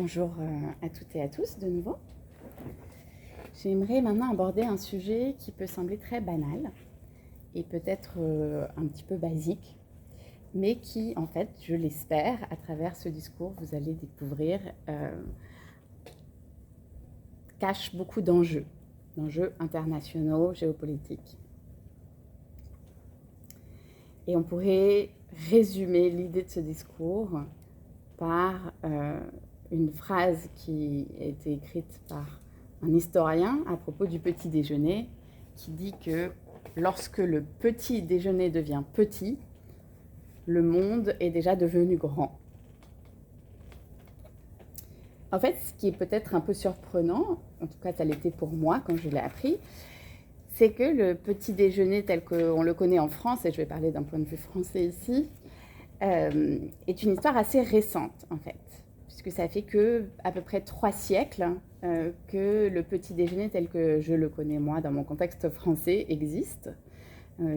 Bonjour à toutes et à tous de nouveau. J'aimerais maintenant aborder un sujet qui peut sembler très banal et peut-être un petit peu basique, mais qui, en fait, je l'espère, à travers ce discours, vous allez découvrir, cache beaucoup d'enjeux internationaux, géopolitiques. Et on pourrait résumer l'idée de ce discours par une phrase qui a été écrite par un historien à propos du petit déjeuner, qui dit que lorsque le petit déjeuner devient petit, le monde est déjà devenu grand. En fait, ce qui est peut-être un peu surprenant, en tout cas ça l'était pour moi quand je l'ai appris, c'est que le petit déjeuner tel qu'on le connaît en France, et je vais parler d'un point de vue français ici, est une histoire assez récente en fait, puisque ça fait que à peu près 3 siècles que le petit déjeuner tel que je le connais moi dans mon contexte français existe,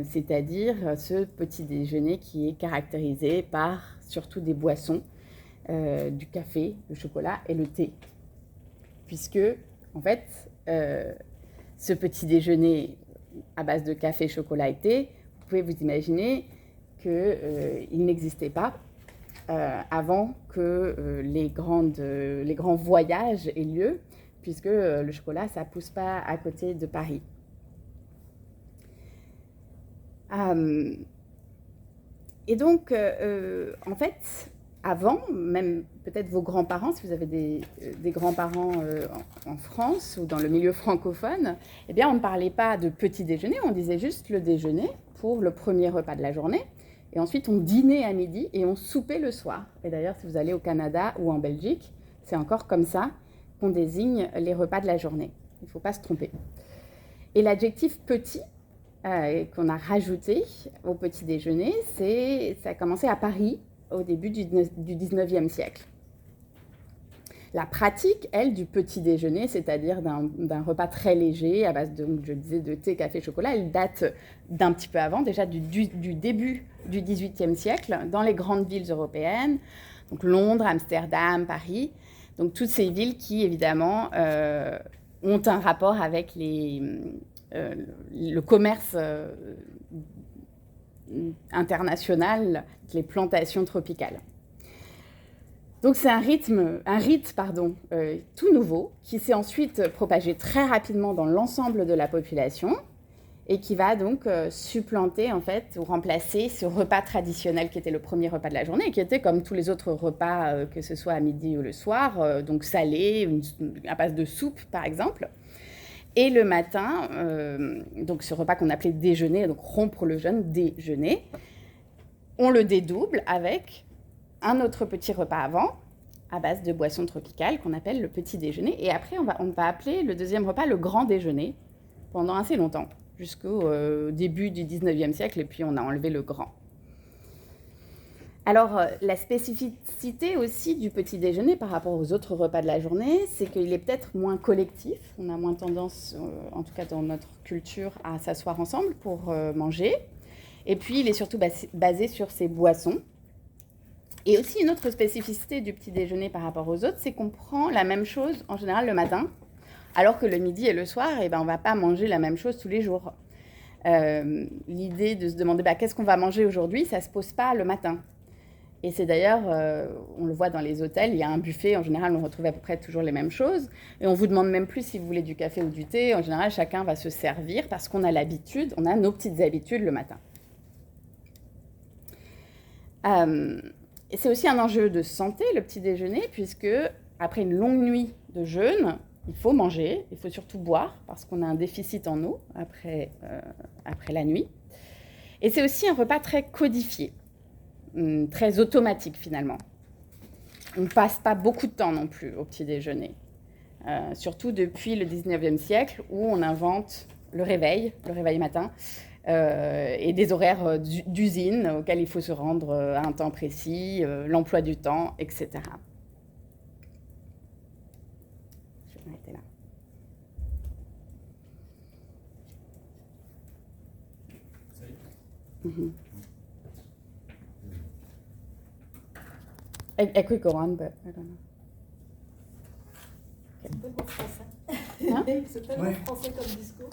c'est-à-dire ce petit déjeuner qui est caractérisé par surtout des boissons, du café, le chocolat et le thé, puisque en fait ce petit déjeuner à base de café, chocolat et thé, vous pouvez vous imaginer qu'il n'existait pas avant que les grands voyages aient lieu, puisque le chocolat, ça ne pousse pas à côté de Paris. Et donc, en fait, avant, même peut-être vos grands-parents, si vous avez des grands-parents en France ou dans le milieu francophone, eh bien, on ne parlait pas de petit déjeuner, on disait juste le déjeuner pour le premier repas de la journée. Et ensuite, on dînait à midi et on soupait le soir. Et d'ailleurs, si vous allez au Canada ou en Belgique, c'est encore comme ça qu'on désigne les repas de la journée. Il ne faut pas se tromper. Et l'adjectif petit qu'on a rajouté au petit déjeuner, ça a commencé à Paris au début du 19e siècle. La pratique, elle, du petit déjeuner, c'est-à-dire d'un repas très léger à base de thé, café, chocolat, elle date d'un petit peu avant, déjà du début du XVIIIe siècle, dans les grandes villes européennes, donc Londres, Amsterdam, Paris, donc toutes ces villes qui, évidemment, ont un rapport avec le commerce international, les plantations tropicales. Donc c'est un rite tout nouveau qui s'est ensuite propagé très rapidement dans l'ensemble de la population et qui va donc supplanter en fait ou remplacer ce repas traditionnel qui était le premier repas de la journée et qui était comme tous les autres repas, que ce soit à midi ou le soir, donc salé, à base de soupe par exemple. Et le matin, donc ce repas qu'on appelait déjeuner, donc rompre le jeûne, déjeuner, on le dédouble avec un autre petit repas avant, à base de boissons tropicales, qu'on appelle le petit déjeuner. Et après, on va appeler le deuxième repas le grand déjeuner, pendant assez longtemps, jusqu'au début du 19e siècle, et puis on a enlevé le grand. Alors, la spécificité aussi du petit déjeuner par rapport aux autres repas de la journée, c'est qu'il est peut-être moins collectif. On a moins tendance, en tout cas dans notre culture, à s'asseoir ensemble pour manger. Et puis, il est surtout basé sur ses boissons. Et aussi, une autre spécificité du petit déjeuner par rapport aux autres, c'est qu'on prend la même chose en général le matin, alors que le midi et le soir, on ne va pas manger la même chose tous les jours. L'idée de se demander qu'est-ce qu'on va manger aujourd'hui, ça ne se pose pas le matin. Et c'est d'ailleurs, on le voit dans les hôtels, il y a un buffet, en général on retrouve à peu près toujours les mêmes choses. Et on ne vous demande même plus si vous voulez du café ou du thé. En général, chacun va se servir parce qu'on a l'habitude, on a nos petites habitudes le matin. Et c'est aussi un enjeu de santé, le petit déjeuner, puisque après une longue nuit de jeûne, il faut manger, il faut surtout boire, parce qu'on a un déficit en eau après la nuit. Et c'est aussi un repas très codifié, très automatique finalement. On ne passe pas beaucoup de temps non plus au petit déjeuner, surtout depuis le 19e siècle, où on invente le réveil matin, et des horaires d'usine auxquels il faut se rendre à un temps précis, l'emploi du temps, etc. Je vais m'arrêter là. Mm-hmm. I could go on, but I don't know. C'est tellement français. Hein? C'est tellement français comme discours.